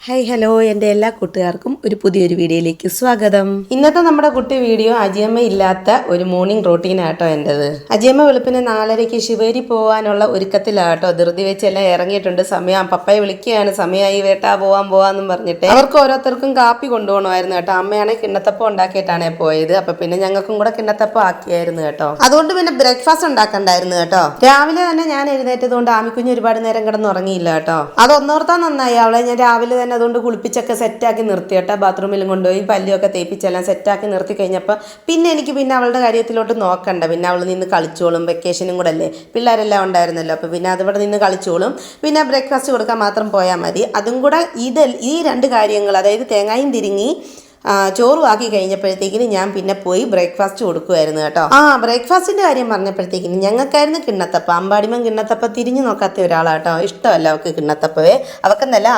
Hi hello എൻ്റെ എല്ലാ കൂട്ടുകാർക്കും ഒരു പുതിയൊരു വീഡിയോയിലേക്ക് സ്വാഗതം. ഇന്നത്തെ നമ്മുടെ കുട്ടി വീഡിയോ അജിയമ്മ ഇല്ലാത്ത ഒരു മോർണിംഗ് റൂട്ടീനാട്ടോ എൻ്റെത്. അജിയമ്മ വെളുപ്പിന് 4:30 ശിവേരി പോകാനുള്ള ഒരുക്കത്തിലാട്ടോ. ധൃതി വെച്ച് എല്ലാം ഇറങ്ങിയിട്ടുണ്ട്. സമയം പപ്പയെ വിളിക്കുകയാണ്, സമയമായി വേട്ടാ പോവാന്നും പറഞ്ഞിട്ട്. അവർക്ക് ഓരോരുത്തർക്കും കാപ്പി കൊണ്ടുപോകണമായിരുന്നു കേട്ടോ. അമ്മയാണെങ്കിൽ കിണ്ണത്തപ്പം ഉണ്ടാക്കിയിട്ടാണ് പോയത്. അപ്പം പിന്നെ ഞങ്ങൾക്കും കൂടെ കിണ്ണത്തപ്പം ആക്കിയായിരുന്നു കേട്ടോ. അതുകൊണ്ട് പിന്നെ ബ്രേക്ക്ഫാസ്റ്റ് ഉണ്ടാക്കണ്ടായിരുന്നു കേട്ടോ. രാവിലെ തന്നെ ഞാൻ എഴുന്നേറ്റത് കൊണ്ട് ആമിക്കുഞ്ഞ് ഒരുപാട് നേരം കിടന്ന് ഉറങ്ങിയില്ല കേട്ടോ. അതൊന്നോർത്താൻ നന്നായി. അവളെ ഞാൻ രാവിലെ തന്നെ അതുകൊണ്ട് കുളിപ്പിച്ചൊക്കെ സെറ്റാക്കി നിർത്തി കേട്ടോ. ബാത്റൂമിലും കൊണ്ടുപോയി പല്ലുമൊക്കെ തേപ്പിച്ചെല്ലാം സെറ്റാക്കി നിർത്തി കഴിഞ്ഞപ്പോൾ പിന്നെ എനിക്ക് അവളുടെ കാര്യത്തിലോട്ട് നോക്കണ്ട. പിന്നെ അവൾ നിന്ന് കളിച്ചോളും. വെക്കേഷനും കൂടെ അല്ലേ, പിള്ളേരെല്ലാം ഉണ്ടായിരുന്നല്ലോ. അപ്പോൾ പിന്നെ അതിവിടെ നിന്ന് കളിച്ചോളും. പിന്നെ ബ്രേക്ക്ഫാസ്റ്റ് കൊടുക്കാൻ മാത്രം പോയാൽ മതി. അതും കൂടെ ഈ രണ്ട് കാര്യങ്ങൾ, അതായത് തേങ്ങായും തിരിങ്ങി ചോറും ആക്കി കഴിഞ്ഞപ്പോഴത്തേക്കിന് ഞാൻ പിന്നെ പോയി ബ്രേക്ക്ഫാസ്റ്റ് കൊടുക്കുമായിരുന്നു കേട്ടോ. ബ്രേക്ക്ഫാസ്റ്റിൻ്റെ കാര്യം പറഞ്ഞപ്പോഴത്തേക്കിന് ഞങ്ങൾക്കായിരുന്നു കിണ്ണത്തപ്പം. അമ്പാടിമൻ കിണ്ണത്തപ്പം തിരിഞ്ഞു നോക്കാത്ത ഒരാളാട്ടോ. ഇഷ്ടമല്ല അവൾക്ക് കിണ്ണത്തപ്പവേ. അവക്കെന്നല്ല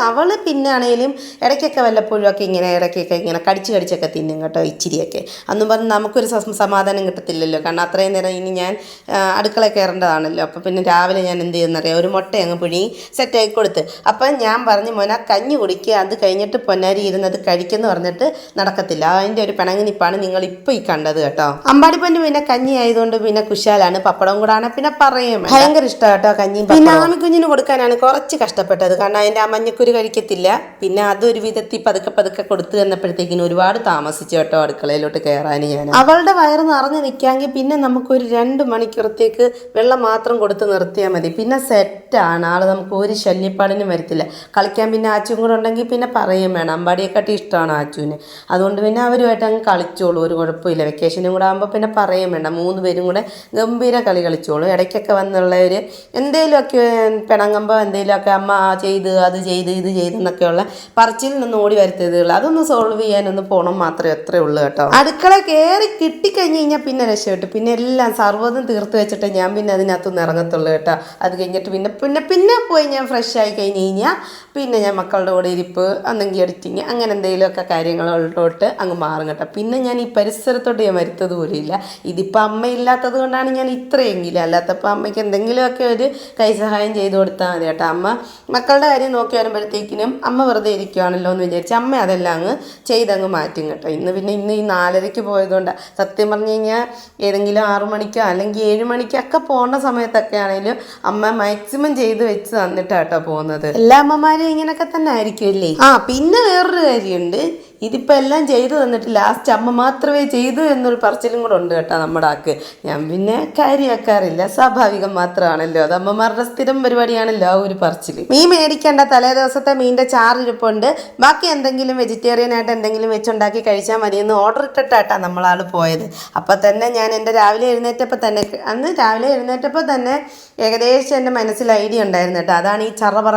അവൾ പിന്നെ ആണെങ്കിലും ഇടയ്ക്കൊക്കെ വല്ലപ്പോഴും ഒക്കെ ഇടയ്ക്കൊക്കെ ഇങ്ങനെ കടിച്ചൊക്കെ തിന്നും കേട്ടോ, ഇച്ചിരിയൊക്കെ. അന്നും പറഞ്ഞ് നമുക്കൊരു സമാധാനം കിട്ടത്തില്ലല്ലോ. കാരണം അത്രയും നേരം ഇനി ഞാൻ അടുക്കളയിൽ കയറേണ്ടതാണല്ലോ. അപ്പോൾ പിന്നെ രാവിലെ ഞാൻ എന്ത് ചെയ്യുന്നറിയാം, ഒരു മുട്ട അങ്ങ് പുഴുങ്ങി സെറ്റാക്കി കൊടുത്ത്. അപ്പം ഞാൻ പറഞ്ഞു, മോനെ കഞ്ഞി കുടിക്കുക, അത് കഴിഞ്ഞിട്ട് പൊന്നാരി ഇരുന്നത് കഴിക്കുമെന്ന് പറഞ്ഞിട്ട് നടക്കത്തില്ല. അതിൻ്റെ ഒരു പിണങ്ങിനിപ്പാണ് നിങ്ങൾ ഇപ്പോൾ ഈ കണ്ടത് കേട്ടോ. അമ്പാടിപ്പൻ്റെ പിന്നെ കഞ്ഞി ആയതുകൊണ്ട് പിന്നെ കുശാലാണ്. പപ്പടം കൂടാണ് പിന്നെ പറയും, ഭയങ്കര ഇഷ്ടം കേട്ടോ കഞ്ഞി. പിന്നെ ആമിക്കുഞ്ഞിന് കൊടുക്കാനാണ് കുറച്ച് കഷ്ടപ്പെട്ടത്. കാരണം അതിൻ്റെ ആ മഞ്ഞക്കുരു കഴിക്കത്തില്ല. പിന്നെ അതൊരു വിധത്തിൽ പതുക്കെ കൊടുത്തു തന്നപ്പോഴത്തേക്കിനും ഒരുപാട് താമസിച്ചു കേട്ടോ അടുക്കളയിലോട്ട് കയറാൻ. ഞാൻ അവളുടെ വയറ് നിറഞ്ഞ് നിൽക്കാമെങ്കിൽ പിന്നെ നമുക്കൊരു 2 മണിക്കൂറത്തേക്ക് വെള്ളം മാത്രം കൊടുത്ത് നിർത്തിയാൽ മതി. പിന്നെ സെറ്റാണ് ആൾ. നമുക്ക് ഒരു ശല്യപ്പാടിനും വരത്തില്ല. കളിക്കാൻ പിന്നെ ആച്ചും കൂടെ ഉണ്ടെങ്കിൽ പിന്നെ പറയും വേണം. അമ്പാടിയെക്കാട്ടി ഇഷ്ടമാണ് ആച്ചുവിന്. അതുകൊണ്ട് പിന്നെ അവരുമായിട്ട് അങ്ങ് കളിച്ചോളൂ, ഒരു കുഴപ്പമില്ല. വെക്കേഷനും കൂടെ ആകുമ്പോൾ പിന്നെ പറയും വേണ്ട. 3 പേരും കൂടെ ഗംഭീര കളി കളിച്ചോളൂ. ഇടയ്ക്കൊക്കെ വന്നുള്ളവർ എന്തെങ്കിലുമൊക്കെ പിണങ്ങുമ്പോൾ എന്തെങ്കിലുമൊക്കെ അമ്മ അത് ചെയ്ത് ഇത് ചെയ്തെന്നൊക്കെയുള്ള പറച്ചിൽ നിന്ന് ഓടി വരുത്തതുകൾ അതൊന്ന് സോൾവ് ചെയ്യാനൊന്ന് പോകണം മാത്രമേ അത്രേ ഉള്ളൂ കേട്ടോ. അടുക്കള കയറി കിട്ടിക്കഴിഞ്ഞ് കഴിഞ്ഞാൽ പിന്നെ രക്ഷപ്പെട്ടു. പിന്നെ എല്ലാം സർവ്വതും തീർത്ത് വെച്ചിട്ട് ഞാൻ പിന്നെ അതിനകത്തൊന്നും ഇറങ്ങത്തുള്ളൂ കേട്ടോ. അത് കഴിഞ്ഞിട്ട് പിന്നെ പോയി ഞാൻ ഫ്രഷ് ആയി കഴിഞ്ഞ് കഴിഞ്ഞാൽ പിന്നെ ഞാൻ മക്കളുടെ കൂടെ ഇരിപ്പ്, അന്നെങ്കിൽ എഡിറ്റിങ്, അങ്ങനെ എന്തെങ്കിലുമൊക്കെ കാര്യങ്ങളോട്ട് അങ്ങ് മാറും കേട്ടോ. പിന്നെ ഞാൻ ഈ പരിസരത്തോട്ട് ഞാൻ വരുത്തത് പോലും ഇല്ല. ഇതിപ്പോൾ അമ്മയില്ലാത്തത് കൊണ്ടാണ് ഞാൻ ഇത്രയെങ്കിലും. അല്ലാത്തപ്പോൾ അമ്മയ്ക്ക് എന്തെങ്കിലുമൊക്കെ ഒരു കൈസഹായം ചെയ്ത് കൊടുത്താൽ മതി കേട്ടോ. അമ്മ മക്കളുടെ കാര്യം നോക്കി വരുമ്പോഴത്തേക്കിനും അമ്മ വെറുതെ ഇരിക്കുകയാണല്ലോ എന്ന് വിചാരിച്ച് അമ്മ അതെല്ലാം അങ്ങ് ചെയ്തങ്ങ് മാറ്റും കേട്ടോ. ഇന്ന് ഈ 4:30 പോയതുകൊണ്ട് സത്യം പറഞ്ഞു കഴിഞ്ഞാൽ ഏതെങ്കിലും 6 മണിക്കോ അല്ലെങ്കിൽ 7 മണിക്കൊക്കെ പോകേണ്ട സമയത്തൊക്കെ ആണെങ്കിലും അമ്മ മാക്സിമം ചെയ്ത് വെച്ച് തന്നിട്ടാട്ടോ പോകുന്നത്. എല്ലാ അമ്മമാരും ഇങ്ങനെയൊക്കെ തന്നെ ആയിരിക്കുമല്ലേ. പിന്നെ വേറൊരു കാര്യമുണ്ട്. ഇതിപ്പോൾ എല്ലാം ചെയ്തു തന്നിട്ട് ലാസ്റ്റ് അമ്മ മാത്രമേ ചെയ്തു എന്നൊരു പറച്ചിലും കൂടെ ഉണ്ട് കേട്ടോ നമ്മുടെ ആക്ക്. ഞാൻ പിന്നെ കാര്യമാക്കാറില്ല, സ്വാഭാവികം മാത്രമാണല്ലോ. അത് അമ്മമാരുടെ സ്ഥിരം പരിപാടിയാണല്ലോ ആ ഒരു പറച്ചിൽ. മീൻ മേടിക്കേണ്ട, തലേ ദിവസത്തെ മീനിൻ്റെ ചാറിരിപ്പുണ്ട്, ബാക്കി എന്തെങ്കിലും വെജിറ്റേറിയൻ ആയിട്ട് എന്തെങ്കിലും വെച്ചുണ്ടാക്കി കഴിച്ചാൽ മതിയെന്ന് ഓർഡർ ഇട്ടിട്ടാട്ടാ നമ്മളാൾ പോയത്. അപ്പോൾ തന്നെ ഞാൻ രാവിലെ എഴുന്നേറ്റപ്പോൾ തന്നെ ഏകദേശം എൻ്റെ മനസ്സിൽ ഐഡിയ ഉണ്ടായിരുന്നു കേട്ടോ. അതാണ് ഈ ചറപറ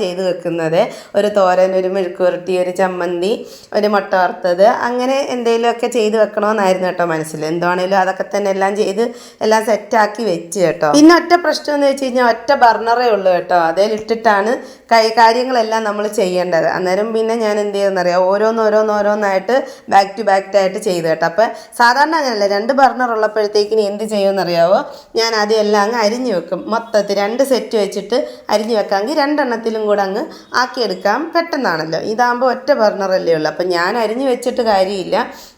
ചെയ്ത് വെക്കുന്നത്. ഒരു തോരൻ, ഒരു മെഴുക്കുവരട്ടി, ഒരു ചമ്മന്തി, ഒരു മുട്ട വറുത്തത്, അങ്ങനെ എന്തെങ്കിലുമൊക്കെ ചെയ്ത് വെക്കണമെന്നായിരുന്നു കേട്ടോ മനസ്സിൽ. എന്താണേലും അതൊക്കെ തന്നെ എല്ലാം ചെയ്ത് എല്ലാം സെറ്റാക്കി വെച്ച് കേട്ടോ. പിന്നെ ഒറ്റ പ്രശ്നം എന്ന് വെച്ച് കഴിഞ്ഞാൽ ഒറ്റ ബർണറേ ഉള്ളൂ കേട്ടോ. അതിലിട്ടിട്ടാണ് കാര്യങ്ങളെല്ലാം നമ്മൾ ചെയ്യേണ്ടത്. അന്നേരം പിന്നെ ഞാൻ എന്ത് ചെയ്യുന്നറിയാം, ഓരോന്നായിട്ട് ബാക്ക് ടു ബാക്ക് ആയിട്ട് ചെയ്ത് കേട്ടോ. അപ്പം സാധാരണ അങ്ങനെയല്ല, 2 ബർണർ ഉള്ളപ്പോഴത്തേക്കിന് എന്ത് ചെയ്യുമെന്നറിയാവോ, ഞാൻ അതെല്ലാം അങ്ങ് അരിഞ്ഞു വെക്കും. മൊത്തത്തിൽ 2 സെറ്റ് വെച്ചിട്ട് അരിഞ്ഞു വെക്കാമെങ്കിൽ 2 എണ്ണത്തിലും കൂടെ അങ്ങ് ആക്കിയെടുക്കാം, പെട്ടെന്നാണല്ലോ. ഇതാകുമ്പോൾ ഒറ്റ ബർണറല്ലേ ഉള്ളൂ. അപ്പം ഞാൻ അരിഞ്ഞു വെച്ചിട്ട് കാര്യമില്ല,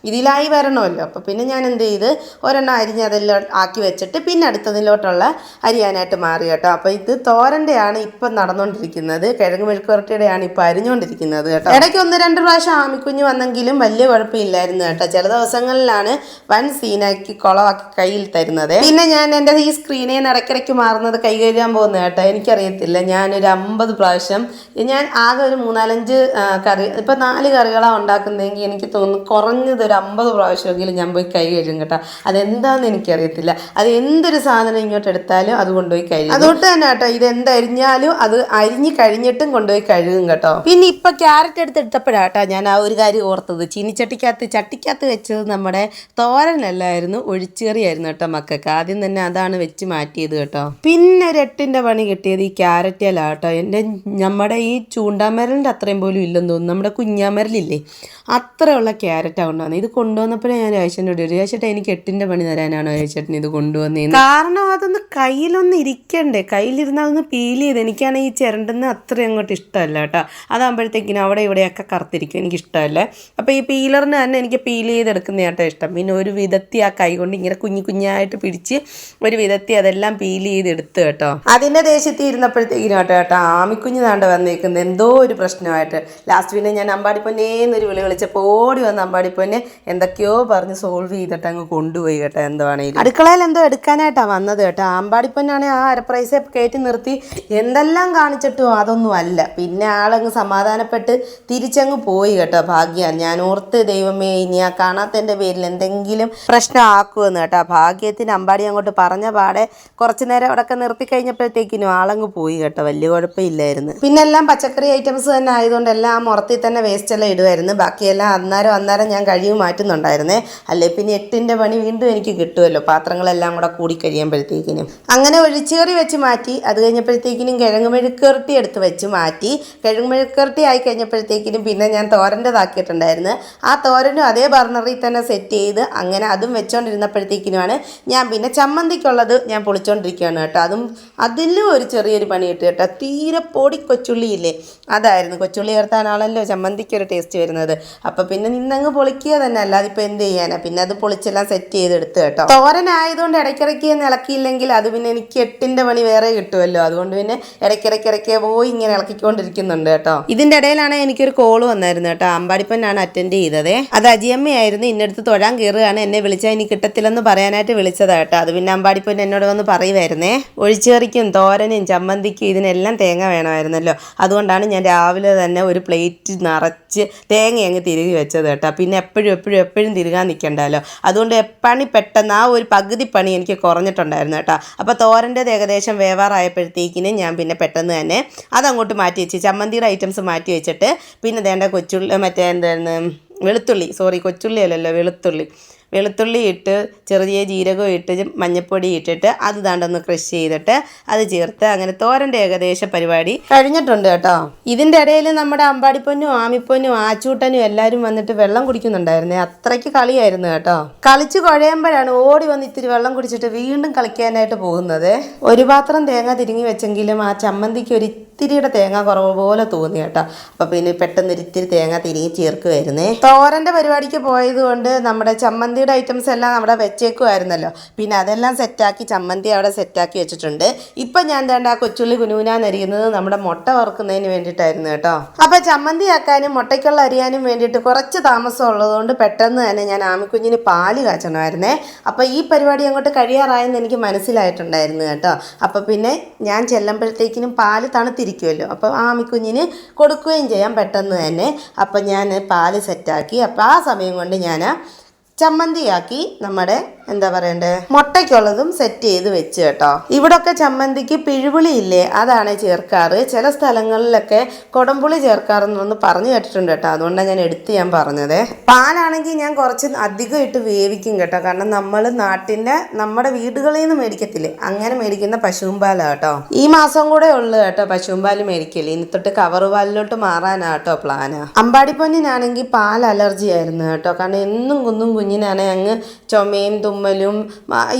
ഇതിലായി വരണമല്ലോ. അപ്പോൾ പിന്നെ ഞാൻ എന്ത് ചെയ്ത് ഒരെണ്ണം അരിഞ്ഞ് അതെല്ലാം ആക്കി വെച്ചിട്ട് പിന്നെ അടുത്തതിലോട്ടുള്ള അരിയാനായിട്ട് മാറി കേട്ടോ. അപ്പോൾ ഇത് തോരൻ്റെയാണ് ഇപ്പം നടന്നുകൊണ്ടിരിക്കുന്നത്. കിഴങ്ങ് മെഴുക്കുവരട്ടിയുടെയാണ് ഇപ്പോൾ അരിഞ്ഞുകൊണ്ടിരിക്കുന്നത് കേട്ടോ. ഇടയ്ക്ക് 1-2 പ്രാവശ്യം ആമിക്കുഞ്ഞ് വന്നെങ്കിലും വലിയ കുഴപ്പമില്ലായിരുന്നു കേട്ടോ. ചില ദിവസങ്ങളിലാണ് വൻ സീനാക്കി കുളമാക്കി കയ്യിൽ തരുന്നത്. പിന്നെ ഞാൻ എൻ്റെ ഈ സ്ക്രീനിൽ നിന്ന് ഇടയ്ക്കിടയ്ക്ക് മാറുന്നത് കൈ കഴുകാൻ പോകുന്നത് കേട്ടോ. എനിക്കറിയത്തില്ല, ഞാനൊരു 50 പ്രാവശ്യം, ഞാൻ ആകെ ഒരു 3-4-5 കറി, ഇപ്പം 4 കറികളാണ് ഉണ്ടാക്കുന്നതെങ്കിൽ എനിക്ക് തോന്നുന്നു കുറഞ്ഞത് ഒരു 50 പ്രാവശ്യമെങ്കിലും ഞാൻ പോയി കൈ കഴുകും കേട്ടോ. അതെന്താണെന്ന് എനിക്കറിയത്തില്ല. അത് എന്തൊരു സാധനം ഇങ്ങോട്ട് എടുത്താലും അത് കൊണ്ടുപോയി കഴുകും. അതുകൊണ്ട് തന്നെ കേട്ടോ, ഇതെന്തരിഞ്ഞാലും അത് അരിഞ്ഞ് കഴിഞ്ഞിട്ടും കൊണ്ടുപോയി കഴുകും കേട്ടോ. പിന്നെ ഇപ്പം ക്യാരറ്റ് എടുത്തിട്ടപ്പോഴാട്ടോ ഞാൻ ആ ഒരു കാര്യം ഓർത്തത്. ചട്ടിക്കകത്ത് വെച്ചത് നമ്മുടെ തോരനല്ലായിരുന്നു, ഒഴിച്ചുകറിയായിരുന്നു കേട്ടോ മക്കൾക്ക്. ആദ്യം തന്നെ അതാണ് വെച്ച് മാറ്റിയത് കേട്ടോ. പിന്നെ ഒരു 8ൻ്റെ പണി കിട്ടിയത് ഈ ക്യാരറ്റിലാട്ടോ. നമ്മുടെ ഈ ചൂണ്ടാമരലിൻ്റെ അത്രയും പോലും ഇല്ലെന്ന് തോന്നുന്നു. നമ്മുടെ കുഞ്ഞാമരലില്ലേ, അത്രയുള്ള ക്യാരറ്റാണ് കൊണ്ടുവന്നത്. ഇത് കൊണ്ടുവന്നപ്പോഴേ ഞാൻ രാജേട്ടനോട് രാജേട്ടാ എനിക്ക് 8ൻ്റെ പണി തരാനാണോ രാജേട്ടൻ ഇത് കൊണ്ടുവന്നതെന്ന്. കാരണം അതൊന്ന് കയ്യിലൊന്ന് ഇരിക്കണ്ടേ, കയ്യിലിരുന്നാൽ ഒന്ന് പീൽ ചെയ്ത്. എനിക്കാണെങ്കിൽ ഈ ചിരണ്ടെന്ന് അത്രയും അങ്ങോട്ട് ഇഷ്ടമല്ല കേട്ടോ. അതാകുമ്പോഴത്തേക്കിനും അവിടെ ഇവിടെയൊക്കെ കറുത്തിരിക്കും, എനിക്കിഷ്ടമല്ല. അപ്പോൾ ഈ പീലറിന് തന്നെ എനിക്ക് പീൽ ചെയ്തെടുക്കുന്ന കേട്ടോ ഇഷ്ടം. പിന്നെ ഒരു വിധത്തി ആ കൈ കൊണ്ട് ഇങ്ങനെ കുഞ്ഞായിട്ട് പിടിച്ച് ഒരു വിധത്തി അതെല്ലാം പീൽ ചെയ്തെടുത്ത് കേട്ടോ. അതിൻ്റെ ദേശത്തിൽ ഇരുന്നപ്പോഴത്തേക്കിനും കേട്ടോ ആമിക്കുഞ്ഞ് താണ്ട വന്നേക്കുന്നത് എന്തോ ഒരു പ്രശ്നമായിട്ട്. ലാസ്റ്റ് പിന്നെ ഞാൻ അമ്പാടിപ്പൊന്നേന്നൊരു വിളിച്ചപ്പോൾ ഓടി വന്ന് അമ്പാടിപ്പൊന്നെ എന്തൊക്കെയോ പറഞ്ഞ് സോൾവ് ചെയ്തിട്ട് അങ്ങ് കൊണ്ടുപോയി കേട്ടോ. എന്തോ ആണെങ്കിലും അടുക്കളയിൽ എന്തോ എടുക്കാനായിട്ടാണ് വന്നത് കേട്ടോ. അമ്പാടിപ്പൊന്നാണെങ്കിൽ ആ അരപ്രൈസെ കയറ്റി നിർത്തി എന്തെല്ലാം കാണിച്ചിട്ടോ അതൊന്നും അല്ല. പിന്നെ ആളങ്ങ് സമാധാനപ്പെട്ട് തിരിച്ചങ്ങ് പോയി കേട്ടോ. ഭാഗ്യമാണ്. ഞാൻ ഓർത്ത് ദൈവമേ ഇനി ആ കാണാത്തതിൻ്റെ പേരിൽ എന്തെങ്കിലും പ്രശ്നമാക്കുമെന്ന് കേട്ടോ. ഭാഗ്യത്തിന് അമ്പാടി അങ്ങോട്ട് പറഞ്ഞ പാടെ കുറച്ച് നേരം അവിടെയൊക്കെ നിർത്തി കഴിഞ്ഞപ്പോഴത്തേക്കിനും ആളങ്ങ് പോയി കേട്ടോ. വലിയ കുഴപ്പമില്ലായിരുന്നു. പിന്നെ എല്ലാം പച്ചക്കറി ഐറ്റംസ് തന്നെ ആയതുകൊണ്ട് എല്ലാം ആ മുറത്തിൽ തന്നെ വേസ്റ്റ് എല്ലാം ഇടുമായിരുന്നു. ബാക്കിയെല്ലാം അന്നേരം ഞാൻ കഴിവ് മാറ്റുന്നുണ്ടായിരുന്നേ. അല്ലേ പിന്നെ 8ൻ്റെ പണി വീണ്ടും എനിക്ക് കിട്ടുമല്ലോ, പാത്രങ്ങളെല്ലാം കൂടെ കൂടി കഴിയുമ്പോഴത്തേക്കിനും. അങ്ങനെ ഒഴിച്ചുകറി വെച്ച് മാറ്റി. അത് കഴിഞ്ഞപ്പോഴത്തേക്കിനും കിഴങ്ങ് മെഴുക്കുവരട്ടി എടുത്ത് വെച്ച് മാറ്റി. കിഴങ്ങ് മെഴുക്കുവരട്ടി ആയി കഴിഞ്ഞപ്പോഴത്തേക്കിനും പിന്നെ ഞാൻ തോരൻ്റെതാക്കിയിട്ടുണ്ടായിരുന്നു. ആ തോരനും അതേ ബർണറിൽ തന്നെ സെറ്റ് ചെയ്ത് അങ്ങനെ അതും വെച്ചുകൊണ്ടിരുന്നപ്പോഴത്തേക്കിനുമാണ് ഞാൻ പിന്നെ ചമ്മന്തിക്കുള്ളത് ഞാൻ പൊളിച്ചുകൊണ്ടിരിക്കുകയാണ് കേട്ടോ. അതിലും ഒരു ചെറിയൊരു പണി കിട്ടും കേട്ടോ. തീരെ പൊടി കൊച്ചുള്ളി ഇല്ലേ, അതായിരുന്നു. കൊച്ചുള്ളി ചേർത്താനാണല്ലോ ചമ്മന്തിക്ക് ഒരു ടേസ്റ്റ് വരുന്നത്. അപ്പോൾ പിന്നെ നിന്നങ്ങ് പൊളിക്കുക തന്നെ, അല്ലാതെ ഇപ്പോൾ എന്ത് ചെയ്യാനാണ്. പിന്നെ അത് പൊളിച്ചെല്ലാം സെറ്റ് ചെയ്തെടുത്ത് കേട്ടോ. തോരനായതുകൊണ്ട് ഇടയ്ക്കിടയ്ക്ക് ഇളക്കിയില്ലെങ്കിൽ അത് പിന്നെ എനിക്ക് 8ൻ്റെ പണി വേറെ കിട്ടുമല്ലോ. അതുകൊണ്ട് പിന്നെ ഇടയ്ക്കിടയ്ക്ക് പോയി ഇങ്ങനെ ഇളക്കിക്കൊണ്ടിരിക്കുന്നുണ്ട് കേട്ടോ. ഇതിൻ്റെ ഇടയിലാണ് എനിക്കൊരു കോള് വന്നായിരുന്നു കേട്ടോ. അമ്പാടിപ്പനാണ് അറ്റൻഡ് ചെയ്തത്. അത് അജിയമ്മയായിരുന്നു. ഇന്നടുത്ത് തൊഴാൻ കയറുകയാണ്. എന്നെ വിളിച്ചാൽ ഇനി കിട്ടത്തില്ലെന്ന് പറയാനായിട്ട് വിളിച്ചതാണ് കേട്ടോ. അത് പിന്നെ അമ്പാടിപ്പൻ എന്നോട് വന്ന് പറയുമായിരുന്നേ. ഒഴിച്ചുകറിക്കും തോരനും ചമ്മന്തിക്കും ഇതിനെല്ലാം തേങ്ങ വേണമായിരുന്നല്ലോ. അതുകൊണ്ടാണ് ഞാൻ രാവിലെ തന്നെ ഒരു പ്ലേറ്റ് നിറച്ച് തേങ്ങ അങ്ങ് തിരുകി വെച്ചത് കേട്ടോ. പിന്നെ എപ്പോഴും തിരുകാൻ നിൽക്കണ്ടല്ലോ. അതുകൊണ്ട് പെട്ടെന്ന് ആ ഒരു പകുതി പണി എനിക്ക് കുറഞ്ഞിട്ടുണ്ടായിരുന്നു കേട്ടോ. അപ്പോൾ തോരൻ്റെത് ഏകദേശം വേവാറായപ്പോഴത്തേക്കിനും ഞാൻ പിന്നെ പെട്ടെന്ന് തന്നെ അതങ്ങോട്ട് മാറ്റി വെച്ച് ചമ്മന്തിയുടെ ഐറ്റംസ് മാറ്റി വെച്ചിട്ട് പിന്നെ വേണ്ട വെളുത്തുള്ളി ഇട്ട് ചെറിയ ജീരകം ഇട്ട് മഞ്ഞൾപ്പൊടി ഇട്ടിട്ട് അത് ദാണ്ടൊന്ന് ക്രഷ് ചെയ്തിട്ട് അത് ചേർത്ത് അങ്ങനെ തോരൻ്റെ ഏകദേശം പരിപാടി കഴിഞ്ഞിട്ടുണ്ട് കേട്ടോ. ഇതിൻ്റെ ഇടയിൽ നമ്മുടെ അമ്പാടിപ്പൊന്നും ആമിപ്പൊന്നും ആച്ചൂട്ടനും എല്ലാവരും വന്നിട്ട് വെള്ളം കുടിക്കുന്നുണ്ടായിരുന്നേ. അത്രയ്ക്ക് കളിയായിരുന്നു കേട്ടോ. കളിച്ച് കുഴയുമ്പോഴാണ് ഓടി വന്ന് ഇത്തിരി വെള്ളം കുടിച്ചിട്ട് വീണ്ടും കളിക്കാനായിട്ട് പോകുന്നത്. ഒരു പാത്രം തേങ്ങ തിരിങ്ങി വെച്ചെങ്കിലും ആ ചമ്മന്തിക്ക് ഒരു ഇത്തിരിയുടെ തേങ്ങ കുറവ് പോലെ തോന്നി കേട്ടോ. അപ്പോൾ പിന്നെ പെട്ടെന്ന് ഇത്തിരി തേങ്ങ തിരികെ ചേർക്കുമായിരുന്നേ. തോരൻ്റെ പരിപാടിക്ക് പോയത് കൊണ്ട് നമ്മുടെ ചമ്മന്തിയുടെ ഐറ്റംസ് എല്ലാം അവിടെ വെച്ചേക്കുമായിരുന്നല്ലോ. പിന്നെ അതെല്ലാം സെറ്റാക്കി ചമ്മന്തി അവിടെ സെറ്റാക്കി വെച്ചിട്ടുണ്ട്. ഇപ്പം ഞാൻ വേണ്ട ആ കൊച്ചുള്ളി കുനുകുനാന്നരിയുന്നത് നമ്മുടെ മുട്ട വറുക്കുന്നതിന് വേണ്ടിയിട്ടായിരുന്നു കേട്ടോ. അപ്പോൾ ചമ്മന്തി ആക്കാനും മുട്ടയ്ക്കുള്ള അരിയാനും വേണ്ടിയിട്ട് കുറച്ച് താമസം ഉള്ളതുകൊണ്ട് പെട്ടെന്ന് തന്നെ ഞാൻ ആമിക്കുഞ്ഞിന് പാല് കാച്ചണമായിരുന്നേ. അപ്പോൾ ഈ പരിപാടി അങ്ങോട്ട് കഴിയാറായെന്ന് എനിക്ക് മനസ്സിലായിട്ടുണ്ടായിരുന്നു കേട്ടോ. അപ്പോൾ പിന്നെ ഞാൻ ചെല്ലുമ്പോഴത്തേക്കിനും പാല് തണുത്തിരിക്കുമല്ലോ. അപ്പോൾ ആമിക്കുഞ്ഞിന് കൊടുക്കുകയും ചെയ്യാം പെട്ടെന്ന് തന്നെ. അപ്പം ഞാൻ പാല് സെറ്റാക്കി. അപ്പോൾ ആ സമയം കൊണ്ട് ഞാൻ ചമ്മന്തിയാക്കി നമ്മുടെ എന്താ പറയണ്ടേ മുട്ടയ്ക്കുള്ളതും സെറ്റ് ചെയ്ത് വെച്ച് കേട്ടോ. ഇവിടൊക്കെ ചമ്മന്തിക്ക് പിഴുപുളി ഇല്ലേ, അതാണ് ചേർക്കാറ്. ചില സ്ഥലങ്ങളിലൊക്കെ കൊടംപുളി ചേർക്കാറെന്നൊന്ന് പറഞ്ഞു കേട്ടിട്ടുണ്ട് കേട്ടോ. അതുകൊണ്ടാണ് ഞാൻ ഞാൻ പറഞ്ഞത്. പാലാണെങ്കിൽ ഞാൻ കുറച്ച് അധികം ഇട്ട് വേവിക്കും കേട്ടോ. കാരണം നമ്മൾ നമ്മുടെ വീടുകളിൽ നിന്ന് മേടിക്കത്തില്ലേ, അങ്ങനെ മേടിക്കുന്ന പശുവും പാലാണ് കേട്ടോ. ഈ മാസം കൂടെ ഉള്ളു കേട്ടോ പശുവും പാല് മേടിക്കല്ലേ. ഇനി തൊട്ട് കവറ് പാലിലോട്ട് മാറാനാട്ടോ പ്ലാന്. അമ്പാടിപ്പൊന്നിനാണെങ്കിൽ പാൽ അലർജി ആയിരുന്നു കേട്ടോ. കാരണം എന്നും കുഞ്ഞിനാണെങ്കിൽ അങ്ങ് ചുമയും തുമ്മലും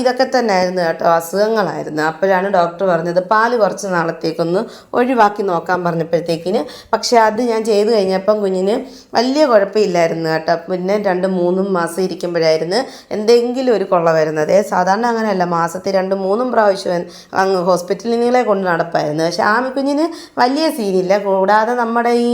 ഇതൊക്കെ തന്നെ ആയിരുന്നു കേട്ടോ, അസുഖങ്ങളായിരുന്നു. അപ്പോഴാണ് ഡോക്ടർ പറഞ്ഞത് പാല് കുറച്ച് നാളത്തേക്കൊന്ന് ഒഴിവാക്കി നോക്കാൻ പറഞ്ഞപ്പോഴത്തേക്കിന്. പക്ഷേ അത് ഞാൻ ചെയ്ത് കഴിഞ്ഞപ്പം കുഞ്ഞിന് വലിയ കുഴപ്പമില്ലായിരുന്നു കേട്ടോ. പിന്നെ 2-3 മാസം ഇരിക്കുമ്പോഴായിരുന്നു എന്തെങ്കിലും ഒരു കൊള്ള വരുന്നത്. സാധാരണ അങ്ങനെയല്ല, മാസത്തിൽ 2-3 പ്രാവശ്യം അങ്ങ് ഹോസ്പിറ്റലിനെ കൊണ്ട് നടപ്പായിരുന്നു. പക്ഷേ ആമിക്കുഞ്ഞിന് വലിയ സീനില്ല. കൂടാതെ നമ്മുടെ ഈ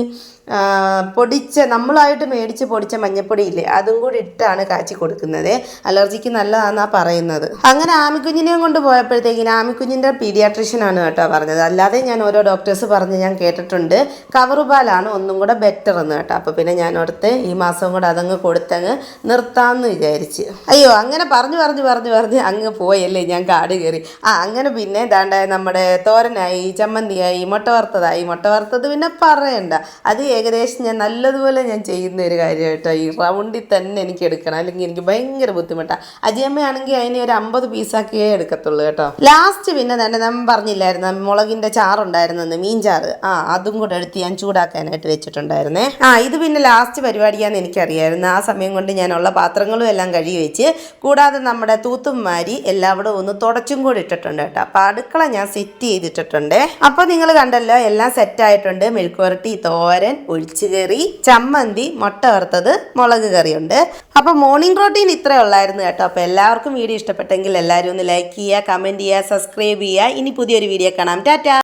നമ്മളായിട്ട് മേടിച്ച് പൊടിച്ച മഞ്ഞപ്പൊടി ഇല്ലേ, അതും കൂടി ഇട്ടാണ് കാച്ചി കൊടുക്കുന്നത്. അലർജിക്ക് നല്ലതാണെന്നാണ് പറയുന്നത്. അങ്ങനെ ആമിക്കുഞ്ഞിനെയും കൊണ്ട് പോയപ്പോഴത്തേക്കിന് ആമിക്കുഞ്ഞിൻ്റെ പീഡിയാട്രീഷ്യനാണ് കേട്ടോ പറഞ്ഞത്. അല്ലാതെ ഞാൻ ഓരോ ഡോക്ടേഴ്സ് പറഞ്ഞ് ഞാൻ കേട്ടിട്ടുണ്ട് കവറുപാലാണ് ഒന്നും കൂടെ ബെറ്റർ എന്ന് കേട്ടോ. അപ്പോൾ പിന്നെ ഞാൻ ഓർത്ത് ഈ മാസം കൂടെ അതങ്ങ് കൊടുത്തങ്ങ് നിർത്താമെന്ന് വിചാരിച്ച്. അയ്യോ, അങ്ങനെ പറഞ്ഞ് അങ്ങ് പോയല്ലേ, ഞാൻ കാട് കയറി. അങ്ങനെ പിന്നെ ദാണ്ടായ നമ്മുടെ തോരനായി, ചമ്മന്തിയായി, മുട്ട വറുത്തത് പിന്നെ പറയണ്ട. അത് ഏകദേശം ഞാൻ നല്ലതുപോലെ ഞാൻ ചെയ്യുന്ന ഒരു കാര്യം കേട്ടോ. ഈ റൗണ്ടിൽ തന്നെ എനിക്ക് എടുക്കണം, അല്ലെങ്കിൽ എനിക്ക് ഭയങ്കര ബുദ്ധിമുട്ടാണ്. അജിയമ്മയാണെങ്കിൽ അതിനെ ഒരു 50 പീസാക്കിയേ എടുക്കത്തുള്ളൂ കേട്ടോ. ലാസ്റ്റ് പിന്നെ തന്നെ നമ്മൾ പറഞ്ഞില്ലായിരുന്നു മുളകിൻ്റെ ചാറുണ്ടായിരുന്നെന്ന്, മീൻ ചാറ്. അതും കൂടെ എടുത്ത് ഞാൻ ചൂടാക്കാനായിട്ട് വെച്ചിട്ടുണ്ടായിരുന്നേ. ഇത് പിന്നെ ലാസ്റ്റ് പരിപാടിയാന്ന് എനിക്കറിയായിരുന്നു. ആ സമയം കൊണ്ട് ഞാനുള്ള പാത്രങ്ങളും എല്ലാം കഴുകി വെച്ച്, കൂടാതെ നമ്മുടെ തൂത്തും മാരി എല്ലാവിടെ ഒന്ന് തുടച്ചും കൂടി ഇട്ടിട്ടുണ്ട് കേട്ടോ. അപ്പോൾ അടുക്കള ഞാൻ സെറ്റ് ചെയ്തിട്ടിട്ടുണ്ട്. അപ്പോൾ നിങ്ങൾ കണ്ടല്ലോ, എല്ലാം സെറ്റായിട്ടുണ്ട്. മെഴുക്കുവരട്ടി, തോരൻ, ഒഴിച്ചുകറി, ചമ്മന്തി, മുട്ട വറുത്തത്, മുളക് കറിയുണ്ട്. അപ്പോൾ മോർണിംഗ് റൊട്ടീൻ ഇത്രയേ ഉള്ളായിരുന്നു കേട്ടോ. അപ്പോൾ എല്ലാവർക്കും വീഡിയോ ഇഷ്ടപ്പെട്ടെങ്കിൽ എല്ലാവരും ഒന്ന് ലൈക്ക് ചെയ്യുക, കമൻറ്റ് ചെയ്യുക, സബ്സ്ക്രൈബ് ചെയ്യുക. ഇനി പുതിയൊരു വീഡിയോ കാണാം. ടാറ്റാ.